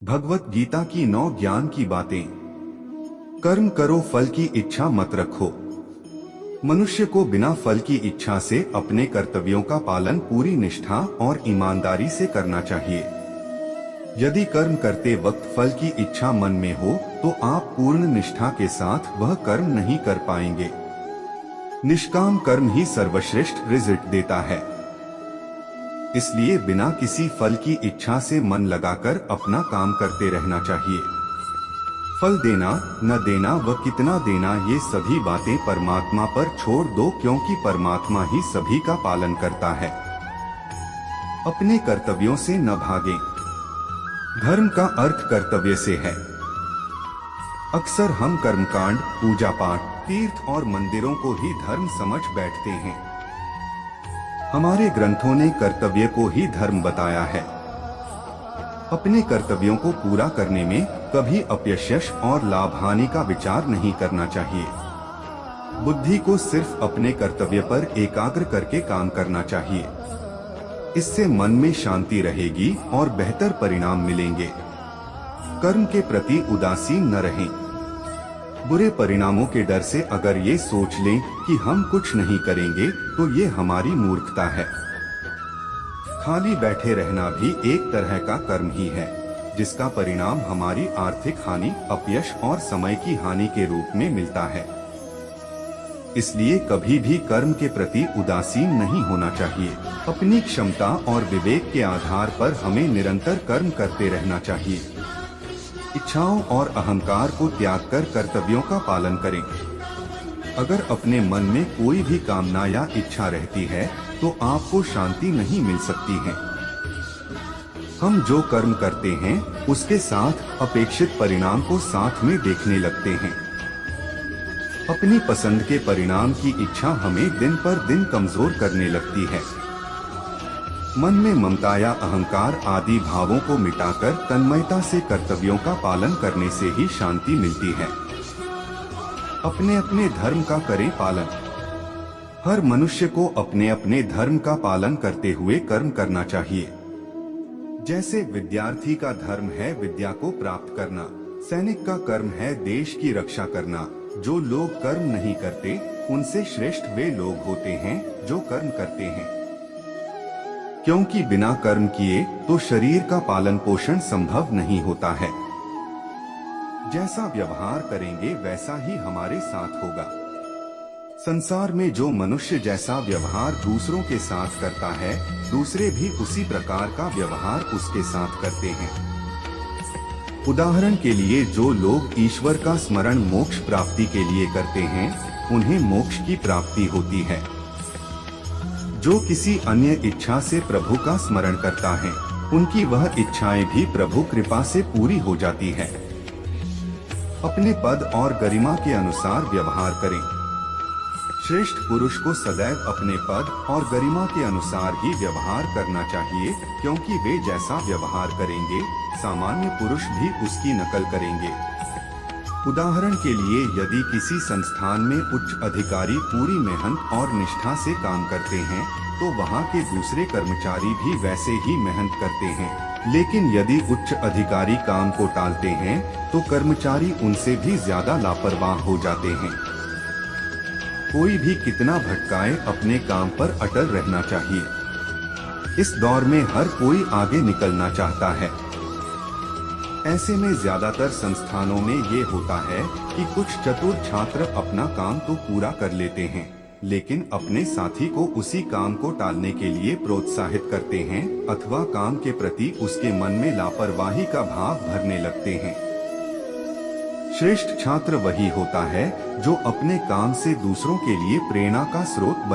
भगवत गीता की 9 ज्ञान की बातें। कर्म करो, फल की इच्छा मत रखो। मनुष्य को बिना फल की इच्छा से अपने कर्तव्यों का पालन पूरी निष्ठा और ईमानदारी से करना चाहिए। यदि कर्म करते वक्त फल की इच्छा मन में हो तो आप पूर्ण निष्ठा के साथ वह कर्म नहीं कर पाएंगे। निष्काम कर्म ही सर्वश्रेष्ठ रिजल्ट देता है। इसलिए बिना किसी फल की इच्छा से मन लगाकर अपना काम करते रहना चाहिए। फल देना न देना व कितना देना, ये सभी बातें परमात्मा पर छोड़ दो, क्योंकि परमात्मा ही सभी का पालन करता है। अपने कर्तव्यों से न भागें। धर्म का अर्थ कर्तव्य से है। अक्सर हम कर्मकांड, पूजा पाठ, तीर्थ और मंदिरों को ही धर्म समझ बैठते हैं। हमारे ग्रंथों ने कर्तव्य को ही धर्म बताया है। अपने कर्तव्यों को पूरा करने में कभी अपयश और लाभ हानि का विचार नहीं करना चाहिए। बुद्धि को सिर्फ अपने कर्तव्य पर एकाग्र करके काम करना चाहिए। इससे मन में शांति रहेगी और बेहतर परिणाम मिलेंगे। कर्म के प्रति उदासीन न रहें। बुरे परिणामों के डर से अगर ये सोच लें कि हम कुछ नहीं करेंगे तो ये हमारी मूर्खता है। खाली बैठे रहना भी एक तरह का कर्म ही है, जिसका परिणाम हमारी आर्थिक हानि, अपयश और समय की हानि के रूप में मिलता है। इसलिए कभी भी कर्म के प्रति उदासीन नहीं होना चाहिए। अपनी क्षमता और विवेक के आधार पर हमें निरंतर कर्म करते रहना चाहिए। इच्छाओं और अहंकार को त्याग कर कर्तव्यों का पालन करें। अगर अपने मन में कोई भी कामना या इच्छा रहती है तो आपको शांति नहीं मिल सकती है। हम जो कर्म करते हैं उसके साथ अपेक्षित परिणाम को साथ में देखने लगते हैं। अपनी पसंद के परिणाम की इच्छा हमें दिन पर दिन कमजोर करने लगती है। मन में ममता या अहंकार आदि भावों को मिटाकर तन्मयता से कर्तव्यों का पालन करने से ही शांति मिलती है। अपने अपने धर्म का करें पालन। हर मनुष्य को अपने अपने धर्म का पालन करते हुए कर्म करना चाहिए। जैसे विद्यार्थी का धर्म है विद्या को प्राप्त करना, सैनिक का कर्म है देश की रक्षा करना। जो लोग कर्म नहीं करते उनसे श्रेष्ठ वे लोग होते हैं जो कर्म करते हैं, क्योंकि बिना कर्म किए तो शरीर का पालन पोषण संभव नहीं होता है। जैसा व्यवहार करेंगे वैसा ही हमारे साथ होगा। संसार में जो मनुष्य जैसा व्यवहार दूसरों के साथ करता है, दूसरे भी उसी प्रकार का व्यवहार उसके साथ करते हैं। उदाहरण के लिए जो लोग ईश्वर का स्मरण मोक्ष प्राप्ति के लिए करते हैं, उन्हें मोक्ष की प्राप्ति होती है। जो किसी अन्य इच्छा से प्रभु का स्मरण करता है, उनकी वह इच्छाएं भी प्रभु कृपा से पूरी हो जाती है। अपने पद और गरिमा के अनुसार व्यवहार करें। श्रेष्ठ पुरुष को सदैव अपने पद और गरिमा के अनुसार ही व्यवहार करना चाहिए, क्योंकि वे जैसा व्यवहार करेंगे सामान्य पुरुष भी उसकी नकल करेंगे। उदाहरण के लिए यदि किसी संस्थान में उच्च अधिकारी पूरी मेहनत और निष्ठा से काम करते हैं तो वहाँ के दूसरे कर्मचारी भी वैसे ही मेहनत करते हैं। लेकिन यदि उच्च अधिकारी काम को टालते हैं तो कर्मचारी उनसे भी ज्यादा लापरवाह हो जाते हैं। कोई भी कितना भटकाए, अपने काम पर अटल रहना चाहिए। इस दौर में हर कोई आगे निकलना चाहता है। ऐसे में ज्यादातर संस्थानों में ये होता है कि कुछ चतुर छात्र अपना काम तो पूरा कर लेते हैं, लेकिन अपने साथी को उसी काम को टालने के लिए प्रोत्साहित करते हैं अथवा काम के प्रति उसके मन में लापरवाही का भाव भरने लगते हैं। श्रेष्ठ छात्र वही होता है जो अपने काम से दूसरों के लिए प्रेरणा का स्रोत